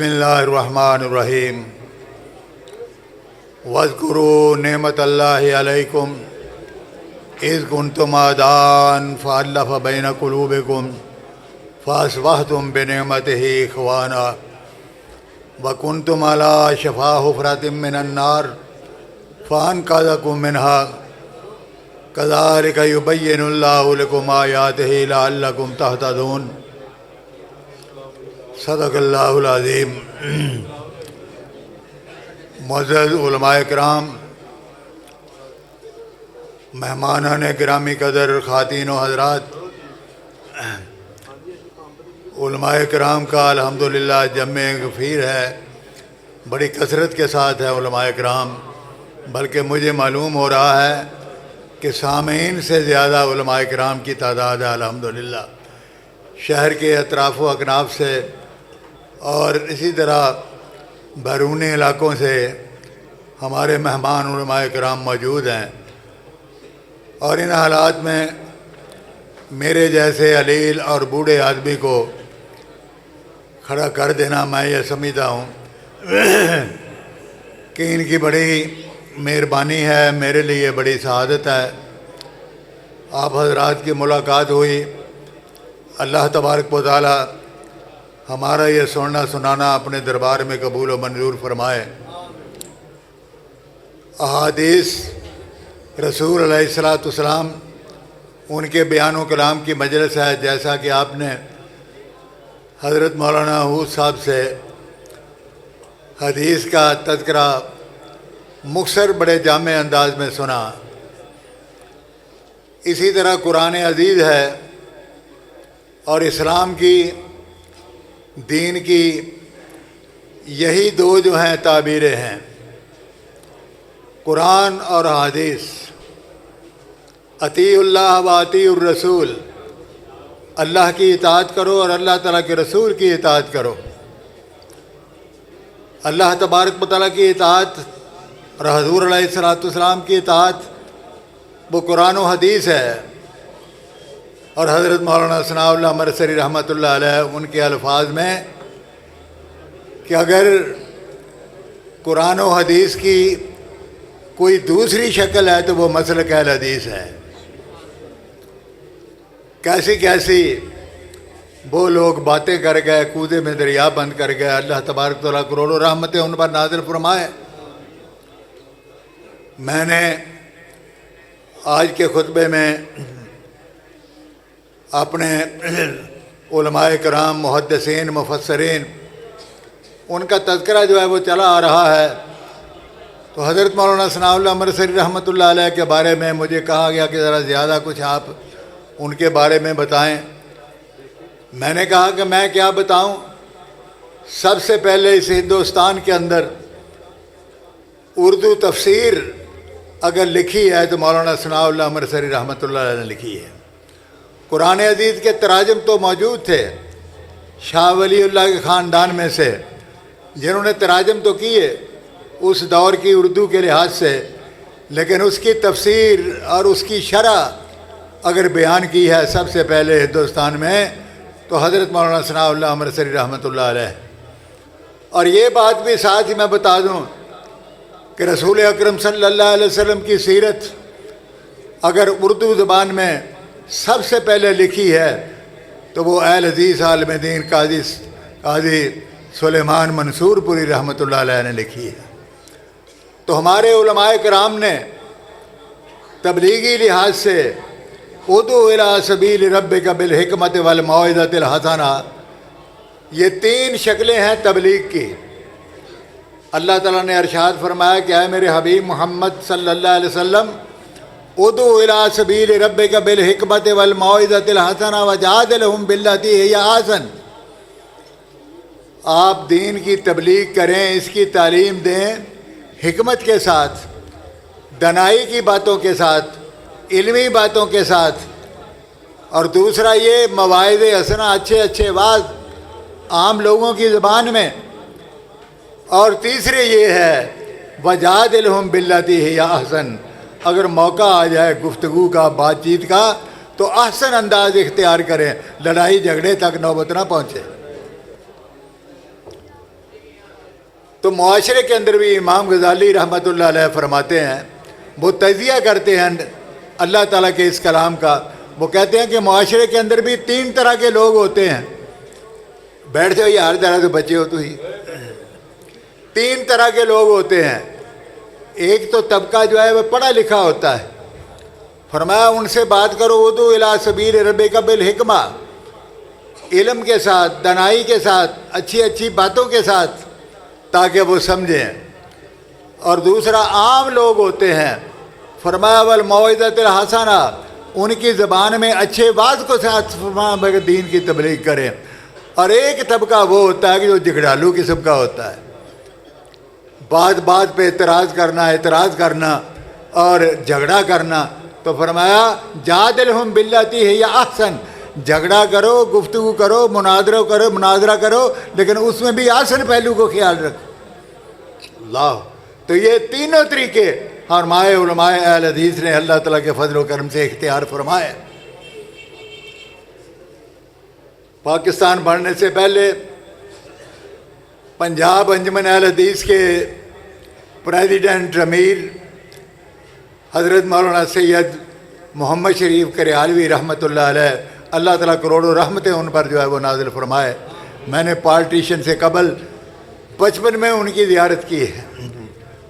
بسم اللہ الرحمن الرحیم واذکروا نعمت اللہ علیکم اذ کنتم اعداء فألف بین قلوبکم فاصبحتم بنعمتہ اخوانا وکنتم علی شفا حفرۃ من النار فانقذکم منہا کذالک یبین اللہ لکم آیاتہ لعلکم تہتدون۔ صدق اللہ العظیم۔ معزز علماء کرام، مہمانان گرامی قدر، خواتین و حضرات، علماء کرام کا الحمدللہ جمع غفیر ہے، بڑی کثرت کے ساتھ ہے علماء کرام، بلکہ مجھے معلوم ہو رہا ہے کہ سامعین سے زیادہ علماء کرام کی تعداد ہے الحمدللہ، شہر کے اطراف و اکناف سے اور اسی طرح بیرونی علاقوں سے ہمارے مہمان علماء کرام موجود ہیں، اور ان حالات میں میرے جیسے علیل اور بوڑھے آدمی کو کھڑا کر دینا میں یہ سمجھتا ہوں کہ ان کی بڑی مہربانی ہے، میرے لیے بڑی سعادت ہے۔ آپ حضرات کی ملاقات ہوئی، اللہ تبارک و تعالی ہمارا یہ سننا سنانا اپنے دربار میں قبول و منظور فرمائے۔ احادیث رسول علیہ الصلاۃ والسلام، ان کے بیان و کلام کی مجلس ہے، جیسا کہ آپ نے حضرت مولانا حود صاحب سے حدیث کا تذکرہ مختصر بڑے جامع انداز میں سنا۔ اسی طرح قرآن عزیز ہے، اور اسلام کی، دین کی یہی دو جو ہیں تعبیریں ہیں، قرآن اور حدیث۔ اطیعوا اللہ و اطیعوا الرسول، اللہ کی اطاعت کرو اور اللہ تعالیٰ کے رسول کی اطاعت کرو۔ اللہ تبارک و تعالیٰ کی اطاعت اور حضور علیہ الصلاۃ والسلام کی اطاعت وہ قرآن و حدیث ہے، اور حضرت مولانا ثناء اللہ مرسری رحمۃ اللہ علیہ ان کے الفاظ میں کہ اگر قرآن و حدیث کی کوئی دوسری شکل ہے تو وہ مسلک اہل حدیث ہے۔ کیسی کیسی وہ لوگ باتیں کر گئے، کودے میں دریا بند کر گئے، اللہ تبارک تعالیٰ کروڑوں رحمتیں ان پر نازل فرمائے۔ میں نے آج کے خطبے میں اپنے علماء کرام، محدثین، مفسرین، ان کا تذکرہ جو ہے وہ چلا آ رہا ہے، تو حضرت مولانا ثناء اللہ مرسری رحمۃ اللہ علیہ کے بارے میں مجھے کہا گیا کہ ذرا زیادہ کچھ آپ ان کے بارے میں بتائیں۔ میں نے کہا کہ میں کیا بتاؤں، سب سے پہلے اس ہندوستان کے اندر اردو تفسیر اگر لکھی ہے تو مولانا ثناء اللہ مرسری رحمۃ اللہ علیہ نے لکھی ہے۔ قرآن عزیز کے تراجم تو موجود تھے، شاہ ولی اللہ کے خاندان میں سے جنہوں نے تراجم تو کیے اس دور کی اردو کے لحاظ سے، لیکن اس کی تفسیر اور اس کی شرح اگر بیان کی ہے سب سے پہلے ہندوستان میں تو حضرت مولانا ثناء اللہ مرسری رحمۃ اللہ علیہ۔ اور یہ بات بھی ساتھ ہی میں بتا دوں کہ رسول اکرم صلی اللہ علیہ وسلم کی سیرت اگر اردو زبان میں سب سے پہلے لکھی ہے تو وہ اہل حدیث عالم دین قاضی سلیمان منصور پوری رحمۃ اللہ علیہ نے لکھی ہے۔ تو ہمارے علماء کرام نے تبلیغی لحاظ سے ادعو الی سبیل ربک بالحکمت والموعظۃ الحسنہ، یہ تین شکلیں ہیں تبلیغ کی۔ اللہ تعالیٰ نے ارشاد فرمایا کہ اے میرے حبیب محمد صلی اللہ علیہ وسلم، ادعو الی سبیل ربک بالحکمت والموعظۃ الحسنہ وجادلہم باللتی ہی احسن، آپ دین کی تبلیغ کریں، اس کی تعلیم دیں حکمت کے ساتھ، دنائی کی باتوں کے ساتھ، علمی باتوں کے ساتھ، اور دوسرا یہ مواعظ حسنہ، اچھے اچھے واعظ عام لوگوں کی زبان میں، اور تیسرے یہ ہے وجادلہم باللتی ہی احسن، اگر موقع آ جائے گفتگو کا، بات چیت کا، تو احسن انداز اختیار کریں، لڑائی جھگڑے تک نوبت نہ پہنچے۔ تو معاشرے کے اندر بھی امام غزالی رحمۃ اللہ علیہ فرماتے ہیں، وہ تجزیہ کرتے ہیں اللہ تعالیٰ کے اس کلام کا. وہ کہتے ہیں کہ معاشرے کے اندر بھی 3 طرح کے لوگ ہوتے ہیں. بیٹھ جاؤ یار ذرا تو بچے ہو تو ہی. 3 طرح کے لوگ ہوتے ہیں. ایک تو طبقہ جو ہے وہ پڑھا لکھا ہوتا ہے. فرمایا ان سے بات کرو ادعو الی سبیل ربک بالحکمہ، علم کے ساتھ، دانائی کے ساتھ، اچھی اچھی باتوں کے ساتھ، تاکہ وہ سمجھیں. اور دوسرا عام لوگ ہوتے ہیں. فرمایا والموعظۃ الحسنہ، ان کی زبان میں اچھے واعظ کو ساتھ فرمایا دین کی تبلیغ کریں. اور ایک طبقہ وہ ہوتا ہے کہ جو جھگڑالو قسم کا ہوتا ہے، بات پہ اعتراض کرنا اور جھگڑا کرنا. تو فرمایا جادلہم باللتی ہی احسن، جھگڑا کرو، گفتگو کرو، مناظرہ کرو، لیکن اس میں بھی آسن پہلو کو خیال رکھو. اللہ. تو یہ تینوں طریقے فرمائے علماء اہل حدیث نے اللہ تعالیٰ کے فضل و کرم سے اختیار فرمائے. پاکستان بڑھنے سے پہلے پنجاب انجمن اہل حدیث کے پریزیڈنٹ امیر حضرت مولانا سید محمد شریف کریالوی رحمۃ اللہ علیہ، اللہ تعالیٰ کروڑوں رحمتیں ان پر جو ہے وہ نازل فرمائے. میں نے پارٹیشن سے قبل بچپن میں ان کی زیارت کی ہے،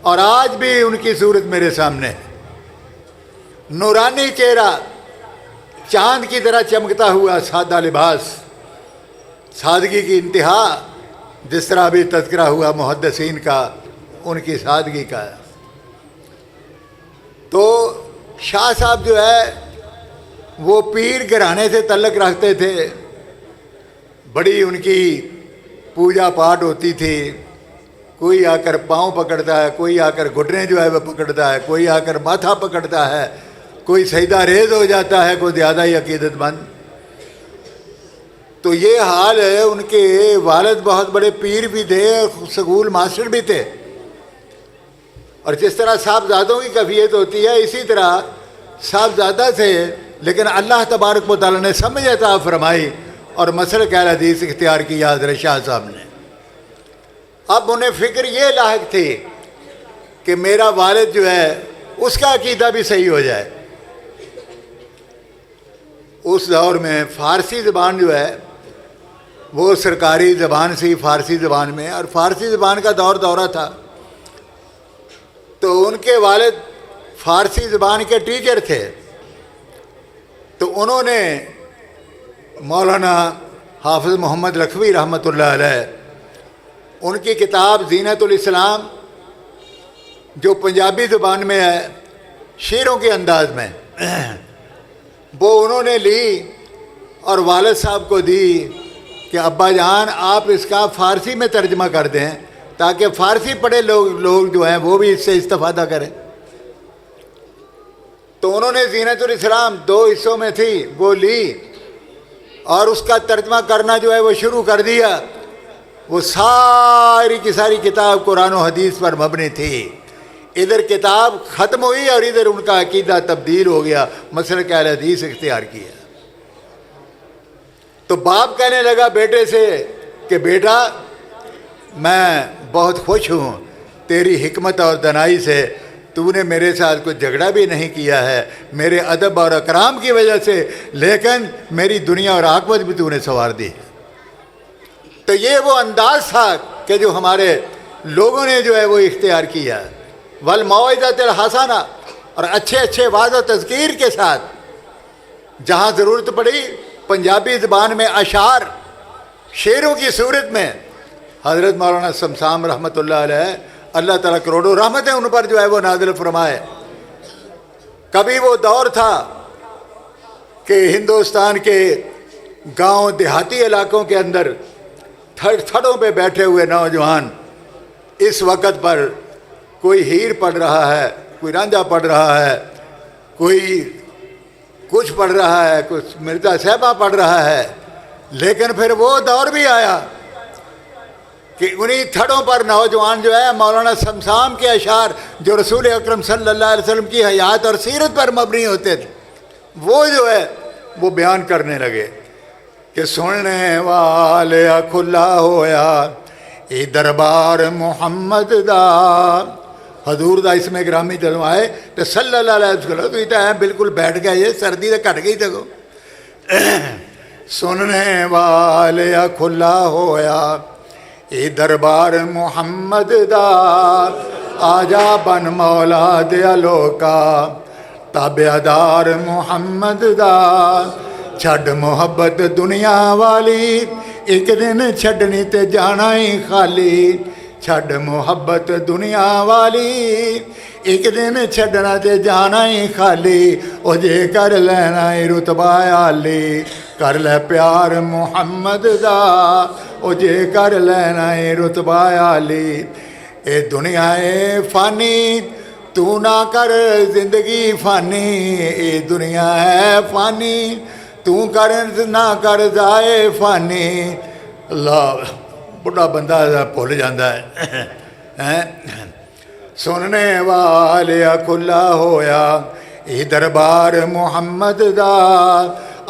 اور آج بھی ان کی صورت میرے سامنے. نورانی چہرہ، چاند کی طرح چمکتا ہوا سادہ لباس، سادگی کی انتہا. جس طرح بھی تذکرہ ہوا محدثین کا ان کی سادگی کا. تو شاہ صاحب جو ہے وہ پیر گھرانے سے تعلق رکھتے تھے. بڑی ان کی پوجا پاٹ ہوتی تھی. کوئی آ کر پاؤں پکڑتا ہے، کوئی آ کر گھٹنے جو ہے وہ پکڑتا ہے، کوئی آ کر ماتھا پکڑتا ہے، کوئی سجدہ ریز ہو جاتا ہے، کوئی زیادہ ہی عقیدت مند. تو یہ حال ہے. ان کے والد بہت بڑے پیر بھی تھے، سکول ماسٹر بھی تھے. اور جس طرح صاحبزادوں کی کیفیت ہوتی ہے، اسی طرح صاحبزادہ تھے، لیکن اللہ تبارک و تعالیٰ نے سمجھ عطا فرمائی اور مسلک اہل حدیث اختیار کیا حضرت شاہ صاحب نے. اب انہیں فکر یہ لاحق تھی کہ میرا والد جو ہے اس کا عقیدہ بھی صحیح ہو جائے. اس دور میں فارسی زبان جو ہے وہ سرکاری زبان سی فارسی زبان میں، اور فارسی زبان کا دورہ تھا. تو ان کے والد فارسی زبان کے ٹیچر تھے. تو انہوں نے مولانا حافظ محمد لکھوی رحمۃ اللہ علیہ، ان کی کتاب زینت الاسلام جو پنجابی زبان میں ہے شعروں کے انداز میں، وہ انہوں نے لی اور والد صاحب کو دی کہ ابا جان آپ اس کا فارسی میں ترجمہ کر دیں تاکہ فارسی پڑھے لوگ جو ہیں وہ بھی اس سے استفادہ کریں. تو انہوں نے زینت الاسلام 2 حصوں میں تھی وہ لی اور اس کا ترجمہ کرنا جو ہے وہ شروع کر دیا. وہ ساری کی ساری کتاب قرآن و حدیث پر مبنی تھی. ادھر کتاب ختم ہوئی اور ادھر ان کا عقیدہ تبدیل ہو گیا، مسلک اہل حدیث اختیار کیا. تو باپ کہنے لگا بیٹے سے کہ بیٹا میں بہت خوش ہوں تیری حکمت اور دانائی سے، تو نے میرے ساتھ کوئی جھگڑا بھی نہیں کیا ہے میرے ادب اور اکرام کی وجہ سے، لیکن میری دنیا اور عاقبت بھی تو نے سنوار دی. تو یہ وہ انداز تھا کہ جو ہمارے لوگوں نے جو ہے وہ اختیار کیا. والموعظۃ الحسنہ، اور اچھے وعظ و تذکیر کے ساتھ. جہاں ضرورت پڑی پنجابی زبان میں اشعار، شعروں کی صورت میں حضرت مولانا سمسام رحمۃ اللہ علیہ، اللہ تعالیٰ کروڑوں رحمتیں ان پر جو ہے وہ نازل فرمائے. کبھی وہ دور تھا کہ ہندوستان کے گاؤں دیہاتی علاقوں کے اندر تھڑوں پہ بیٹھے ہوئے نوجوان اس وقت پر کوئی ہیر پڑھ رہا ہے، کوئی رانجھا پڑھ رہا ہے، کوئی کچھ پڑھ رہا ہے، کچھ مرزا صاحبہ پڑھ رہا ہے. لیکن پھر وہ دور بھی آیا کہ انہی تھڑوں پر نوجوان جو ہے مولانا سمسام کے اشعار جو رسول اکرم صلی اللہ علیہ وسلم کی حیات اور سیرت پر مبنی ہوتے تھے وہ جو ہے وہ بیان کرنے لگے کہ سننے والے کھلا ہویا اے دربار محمد دا حضور دا اس میں گرامی جدوں آئے تو صلی اللہ علیہ وسلم تو ہے بالکل بیٹھ گئے یہ سردی تو گھٹ گئی تکو سننے والے کھلا ہویا اے دربار محمد دا آجا بن مولا دیا لوکا تابعدار محمد دا چھڈ محبت دنیا والی ایک دن چھڈنی تے جانا ہی خالی چھڈ محبت دنیا والی ایک دن چھڈنا تے جانا ہی خالی او جے کر لینا ہی رتبہ عالی کر لے پیار محمد دا او جے کر لینا ہی رتبہ عالی اے دنیا اے فانی تو نہ کر زندگی فانی اے دنیا ہے فانی تو کر نہ کر ضائع فانی اللہ بڑا بندہ بھول جاتا ہے سننے والے کھلا ہویا اے دربار محمد دا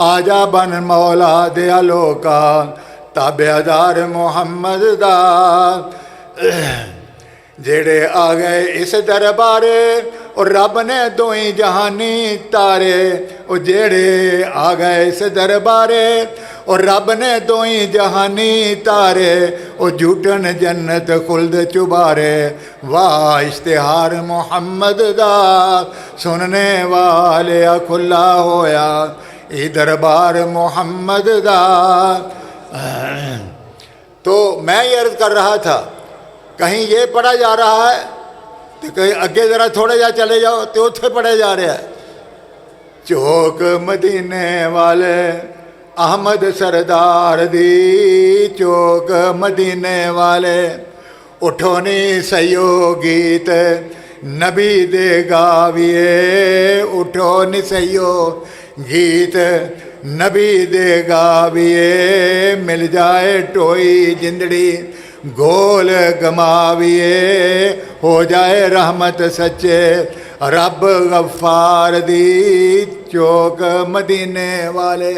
آجا بن مولا دیا لوکا تابعدار محمد دا جڑے آ گئے اس دربارے اور رب نے دوئی جہانی تارے او جڑے آ گئے اس دربارے اور رب نے دوئی جہانی تارے او جھوٹن جنت خلد چبارے واہ اشتہار محمد دا سننے والے کھلا ہویا اے دربار محمد دا تو میں یہ عرض کر رہا تھا کہیں یہ پڑھا جا رہا ہے تو کہیں اگے ذرا تھوڑے جا چلے جاؤ تو اتھے پڑھے جا رہا ہے چوک مدینے والے احمد سردار دی چوک مدینے والے اٹھو نی سیو گیت نبی دے گاویے اٹھو نی سیو گیت نبی دے گاویے مل جائے ٹوئی جندڑی گول گماویے ہو جائے رحمت سچے رب غفار دی چوک مدینے والے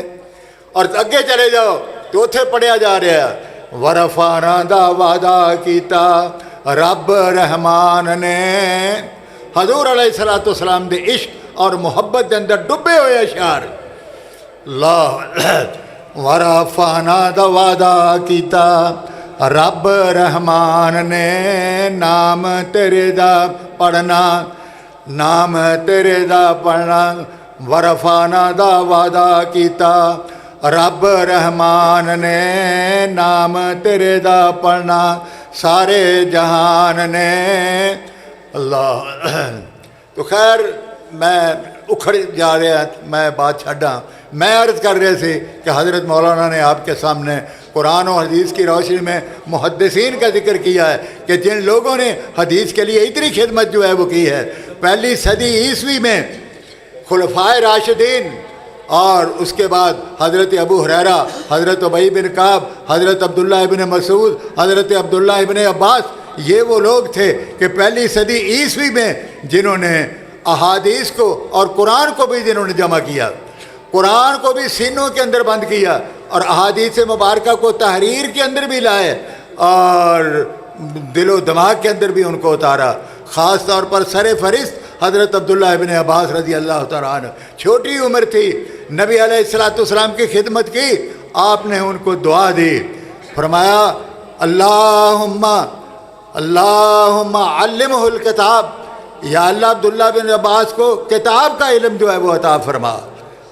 اور اگے چلے جاؤ تو اتھے پڑھیا جا رہا ہے ورفانا دا وعدہ کیتا رب رحمان نے حضور علیہ السلام دے عشق اور محبت دے اندر ڈبے ہوئے اشعار اللہ ورفانا دا وعدہ کیتا رب رحمان نے نام تیرے دا پڑھنا نام تیرے دا پڑھنا ورفانا دا وعدہ کیتا رب رحمان نے نام تیرے دا پڑھنا سارے جہان نے اللہ تو خیر میں اکھڑ جا رہا میں بات چھڈاں میں عرض کر رہے تھے کہ حضرت مولانا نے آپ کے سامنے قرآن و حدیث کی روشنی میں محدثین کا ذکر کیا ہے کہ جن لوگوں نے حدیث کے لیے اتنی خدمت جو ہے وہ کی ہے پہلی صدی عیسوی میں خلفائے راشدین اور اس کے بعد حضرت ابو ہریرہ حضرت ابی بن کعب حضرت عبداللہ ابن مسعود حضرت عبداللہ ابن عباس یہ وہ لوگ تھے کہ پہلی صدی عیسوی میں جنہوں نے احادیث کو اور قرآن کو بھی جنہوں نے جمع کیا قرآن کو بھی سینوں کے اندر بند کیا اور احادیث مبارکہ کو تحریر کے اندر بھی لائے اور دل و دماغ کے اندر بھی ان کو اتارا خاص طور پر سر فہرست حضرت عبداللہ ابن عباس رضی اللہ تعالیٰ عنہ چھوٹی عمر تھی نبی علیہ السلام کی خدمت کی آپ نے ان کو دعا دی فرمایا اللہم علمہ الکتاب یا اللہ عبداللہ بن عباس کو کتاب کا علم جو ہے وہ عطا فرما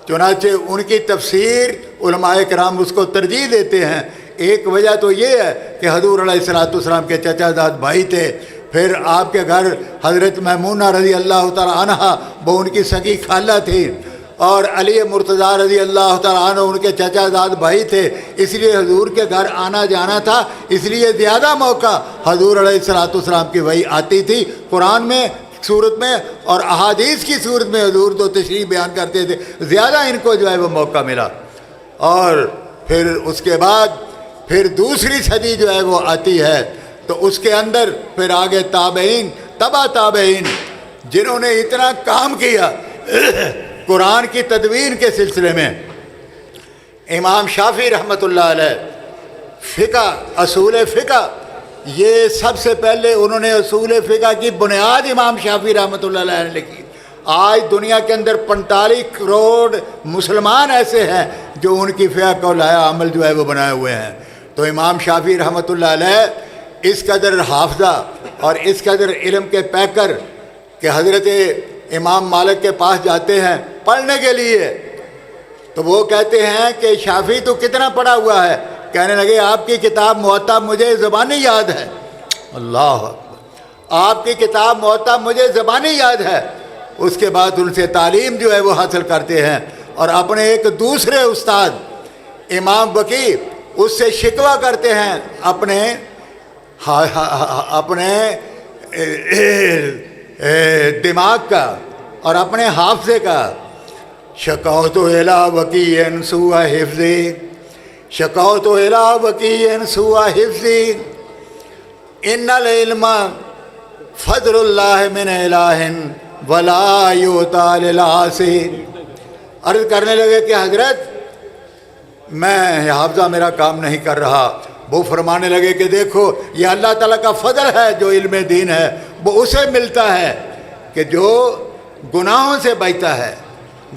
چنانچہ ان کی تفسیر علماء کرام اس کو ترجیح دیتے ہیں ایک وجہ تو یہ ہے کہ حضور علیہ السلام کے چچا زاد بھائی تھے پھر آپ کے گھر حضرت میمونہ رضی اللہ تعالیٰ عنہ وہ ان کی سگی خالہ تھی اور علی مرتضیٰ رضی اللہ تعالیٰ عنہ ان کے چچا زاد بھائی تھے اس لیے حضور کے گھر آنا جانا تھا اس لیے زیادہ موقع حضور علیہ السلام کی وحی آتی تھی قرآن میں صورت میں اور احادیث کی صورت میں حضور تو تشریح بیان کرتے تھے زیادہ ان کو جو ہے وہ موقع ملا اور پھر اس کے بعد پھر دوسری صدی جو ہے وہ آتی ہے تو اس کے اندر پھر آگے تابعین تبع تابعین جنہوں نے اتنا کام کیا قرآن کی تدوین کے سلسلے میں امام شافعی رحمۃ اللہ علیہ فقہ اصول فقہ یہ سب سے پہلے انہوں نے اصول فقہ کی بنیاد امام شافعی رحمۃ اللہ علیہ نے لکھی۔ آج دنیا کے اندر 45 کروڑ مسلمان ایسے ہیں جو ان کی فقہ کو لایا عمل جو ہے وہ بنائے ہوئے ہیں۔ تو امام شافعی رحمۃ اللہ علیہ اس قدر حافظہ اور اس قدر علم کے پیکر کہ حضرت امام مالک کے پاس جاتے ہیں پڑھنے کے لیے، تو وہ کہتے ہیں کہ شافعی تو کتنا پڑھا ہوا ہے؟ کہنے لگے آپ کی کتاب موطا مجھے زبانی یاد ہے۔ اللہ اکبر، آپ کی کتاب موطا مجھے زبانی یاد ہے۔ اس کے بعد ان سے تعلیم جو ہے وہ حاصل کرتے ہیں اور اپنے ایک دوسرے استاد امام وکیع اس سے شکوہ کرتے ہیں اپنے دماغ کا اور اپنے حافظے کا۔ شکوت الی وکیع سوء حفظی، شکوت الی وکیع سوء حفظی، ان العلم فضل اللہ من الہ ولا یؤتی للعاصی۔ عرض کرنے لگے کہ حضرت میں حافظہ میرا کام نہیں کر رہا۔ وہ فرمانے لگے کہ دیکھو یہ اللہ تعالیٰ کا فضل ہے، جو علم دین ہے وہ اسے ملتا ہے کہ جو گناہوں سے بچتا ہے۔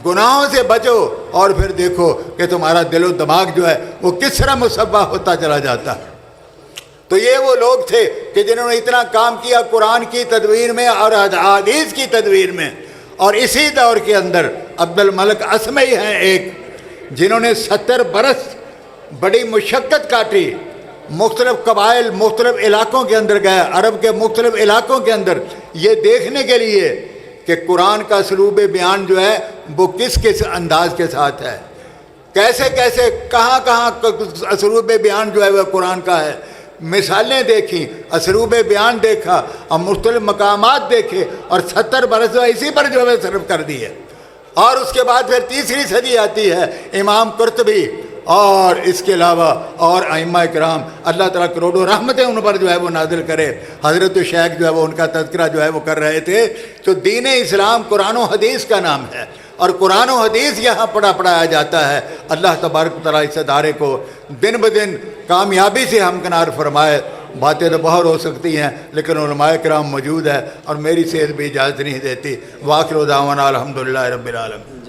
گناہوں سے بچو اور پھر دیکھو کہ تمہارا دل و دماغ جو ہے وہ کس طرح مصفح ہوتا چلا جاتا ہے۔ تو یہ وہ لوگ تھے کہ جنہوں نے اتنا کام کیا قرآن کی تدوین میں اور حدیث کی تدوین میں۔ اور اسی دور کے اندر عبد الملک اسمعی ہیں ایک، جنہوں نے 70 برس بڑی مشقت کاٹی، مختلف قبائل مختلف علاقوں کے اندر گئے، عرب کے مختلف علاقوں کے اندر، یہ دیکھنے کے لیے کہ قرآن کا اسلوب بیان جو ہے وہ کس کس انداز کے ساتھ ہے، کیسے کیسے کہاں کہاں اسلوب بیان جو ہے وہ قرآن کا ہے۔ مثالیں دیکھیں، اسلوب بیان دیکھا اور مختلف مقامات دیکھے اور 70 برس اسی پر جو ہے صرف کر دی ہے۔ اور اس کے بعد پھر تیسری صدی آتی ہے، امام قرطبی اور اس کے علاوہ اور ائمہ کرام، اللہ تعالیٰ کروڑوں رحمتیں ان پر جو ہے وہ نازل کرے۔ حضرت شیخ جو ہے وہ ان کا تذکرہ جو ہے وہ کر رہے تھے۔ تو دین اسلام قرآن و حدیث کا نام ہے اور قرآن و حدیث یہاں پڑھایا جاتا ہے۔ اللہ تبارک و تعالیٰ اس ادارے کو دن بدن کامیابی سے ہمکنار فرمائے۔ باتیں تو بہت ہو سکتی ہیں لیکن علماء کرام موجود ہے اور میری صحت بھی اجازت نہیں دیتی۔ وآخر دعوانا الحمدللہ رب العالمین۔